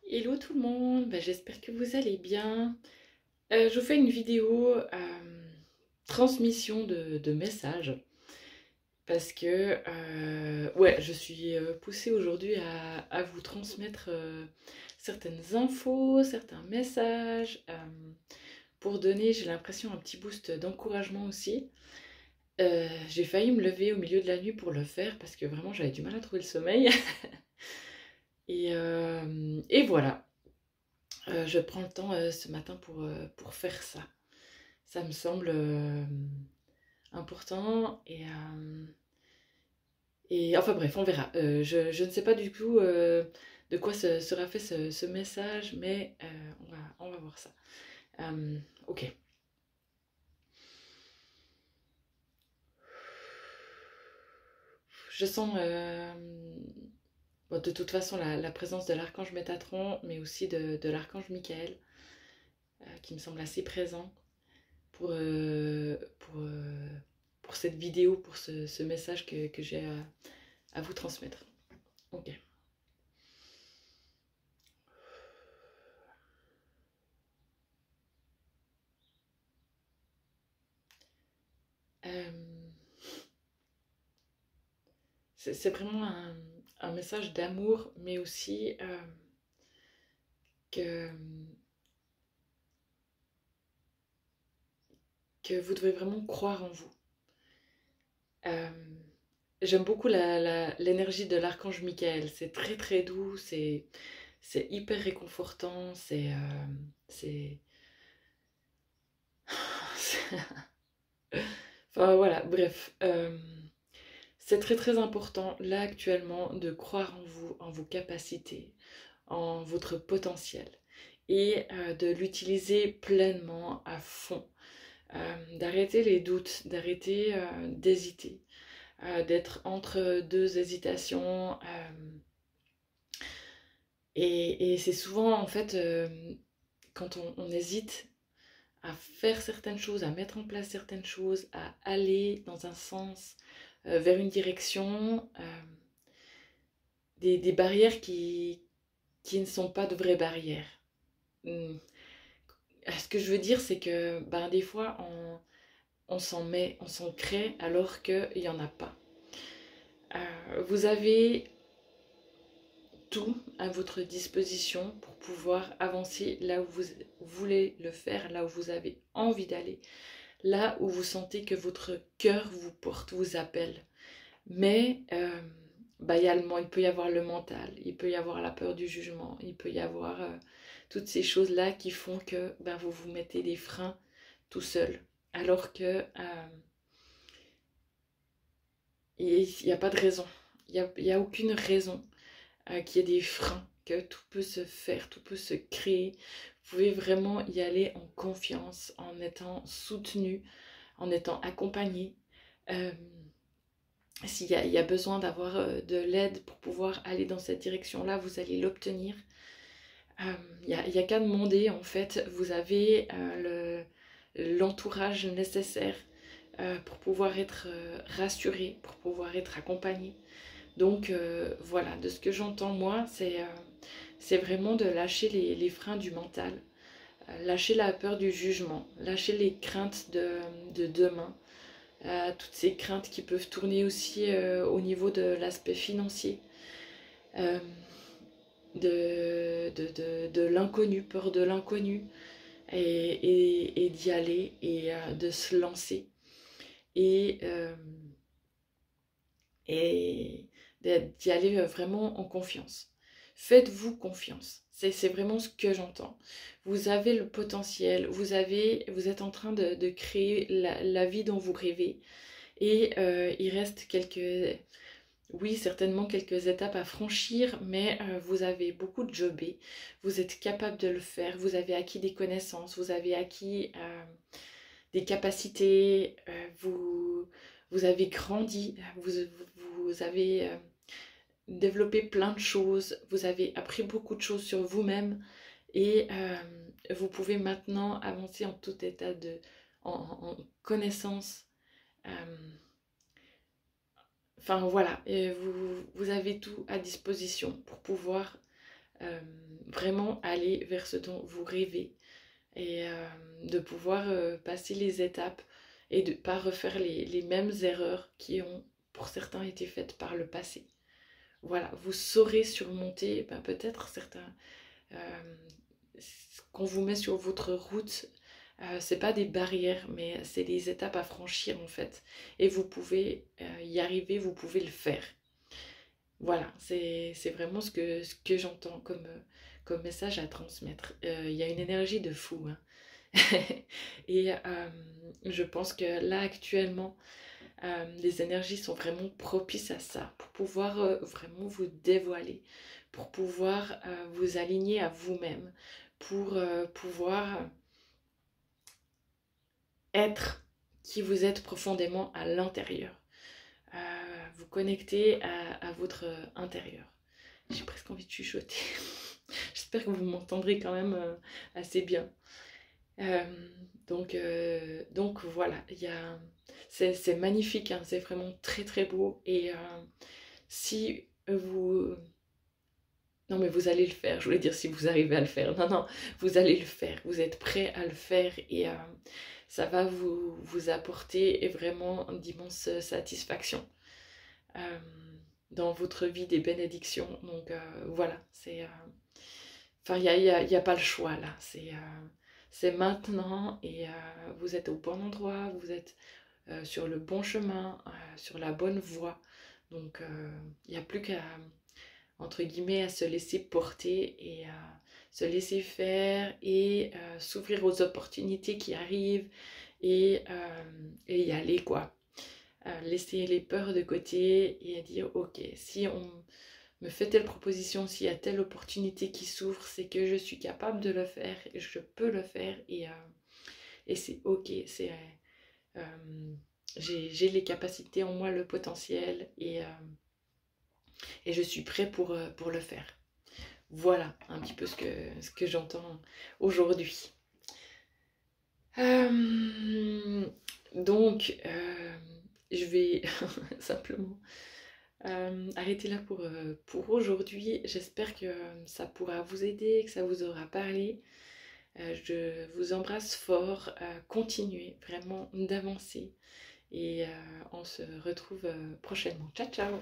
Hello tout le monde, j'espère que vous allez bien. Je vous fais une vidéo transmission de messages parce que ouais, je suis poussée aujourd'hui à vous transmettre certaines infos, certains messages pour donner, j'ai l'impression, un petit boost d'encouragement aussi. J'ai failli me lever au milieu de la nuit pour le faire parce que vraiment j'avais du mal à trouver le sommeil. Et voilà. Je prends le temps ce matin pour faire ça. Ça me semble important et enfin bref, on verra. Je ne sais pas du tout de quoi sera fait ce message, mais on va voir ça. Ok. Je sens bon, de toute façon la présence de l'archange Métatron, mais aussi de l'archange Michael, qui me semble assez présent pour, pour cette vidéo, pour ce message que j'ai à vous transmettre. Ok. Euh, c'est vraiment un message d'amour, mais aussi que, que vous devez vraiment croire en vous. Euh, J'aime beaucoup l'énergie de l'archange Michael. C'est très très doux, c'est hyper réconfortant, c'est- enfin voilà, bref. C'est très très important là actuellement de croire en vous, en vos capacités, en votre potentiel et de l'utiliser pleinement à fond. D'arrêter les doutes, d'arrêter d'hésiter, d'être entre deux hésitations. Et c'est souvent en fait quand on hésite à faire certaines choses, à mettre en place certaines choses, à aller dans un sens, vers une direction, des barrières qui ne sont pas de vraies barrières. Hmm. Ce que je veux dire, c'est que ben, des fois, on s'en met, on s'en crée alors qu'il n'y en a pas. Vous avez tout à votre disposition pour pouvoir avancer là où vous voulez le faire, là où vous avez envie d'aller, là où vous sentez que votre cœur vous porte, vous appelle. Mais bah, il peut y avoir le mental, il peut y avoir la peur du jugement, il peut y avoir toutes ces choses-là qui font que bah, vous vous mettez des freins tout seul. Alors que il n'y a pas de raison, il y a aucune raison qu'il y ait des freins, que tout peut se faire, tout peut se créer. Vous pouvez vraiment y aller en confiance, en étant soutenu, en étant accompagné. Euh, il y a besoin d'avoir de l'aide pour pouvoir aller dans cette direction-là, vous allez l'obtenir. Il y a qu'à demander, en fait, vous avez l'entourage nécessaire pour pouvoir être rassuré, pour pouvoir être accompagné. Donc voilà, de ce que j'entends moi, c'est vraiment de lâcher les freins du mental, lâcher la peur du jugement, lâcher les craintes de demain, toutes ces craintes qui peuvent tourner aussi au niveau de l'aspect financier, euh, de l'inconnu, peur de l'inconnu, et d'y aller et de se lancer. Et, euh, et d'y aller vraiment en confiance. Faites-vous confiance. C'est vraiment ce que j'entends. Vous avez le potentiel, vous êtes en train de créer la vie dont vous rêvez. Et il reste oui, certainement quelques étapes à franchir, mais vous avez beaucoup de jobé. Vous êtes capable de le faire. Vous avez acquis des connaissances, vous avez acquis des capacités, vous avez grandi, vous avez développé plein de choses, vous avez appris beaucoup de choses sur vous-même et vous pouvez maintenant avancer en tout état en connaissance. euh, Enfin voilà, et vous avez tout à disposition pour pouvoir vraiment aller vers ce dont vous rêvez et de pouvoir passer les étapes et de ne pas refaire les mêmes erreurs qui ont pour certains été faites par le passé. Voilà, vous saurez surmonter peut-être certains qu'on vous met sur votre route. C'est pas des barrières, mais c'est des étapes à franchir en fait. Et vous pouvez y arriver, vous pouvez le faire. Voilà, c'est vraiment ce que j'entends comme message à transmettre. Il y a une énergie de fou, hein. Et je pense que là actuellement, les énergies sont vraiment propices à ça, pour pouvoir vraiment vous dévoiler, pour pouvoir vous aligner à vous-même, pour pouvoir être qui vous êtes profondément à l'intérieur, vous connecter à votre intérieur. J'ai presque envie de chuchoter. J'espère que vous m'entendrez quand même assez bien. Donc voilà, c'est magnifique, hein, c'est vraiment très très beau. Et si vous... Non mais vous allez le faire, je voulais dire si vous arrivez à le faire. Non, non, vous allez le faire, vous êtes prêt à le faire et ça va vous apporter vraiment d'immenses satisfactions dans votre vie, des bénédictions. Donc voilà, c'est... Enfin, il y a pas le choix là, c'est maintenant et vous êtes au bon endroit, vous êtes sur le bon chemin, sur la bonne voie. Donc il n'y a plus qu'à, entre guillemets, à se laisser porter et à se laisser faire et s'ouvrir aux opportunités qui arrivent et y aller quoi. Laisser les peurs de côté et dire ok, si on me fait telle proposition, s'il y a telle opportunité qui s'ouvre, c'est que je suis capable de le faire, et je peux le faire et c'est ok, j'ai les capacités en moi, le potentiel et je suis prêt pour le faire. Voilà un petit peu ce que j'entends aujourd'hui. Donc, je vais simplement arrêter là pour aujourd'hui. J'espère que ça pourra vous aider, que ça vous aura parlé. Je vous embrasse fort. Continuez vraiment d'avancer et on se retrouve prochainement. Ciao, ciao!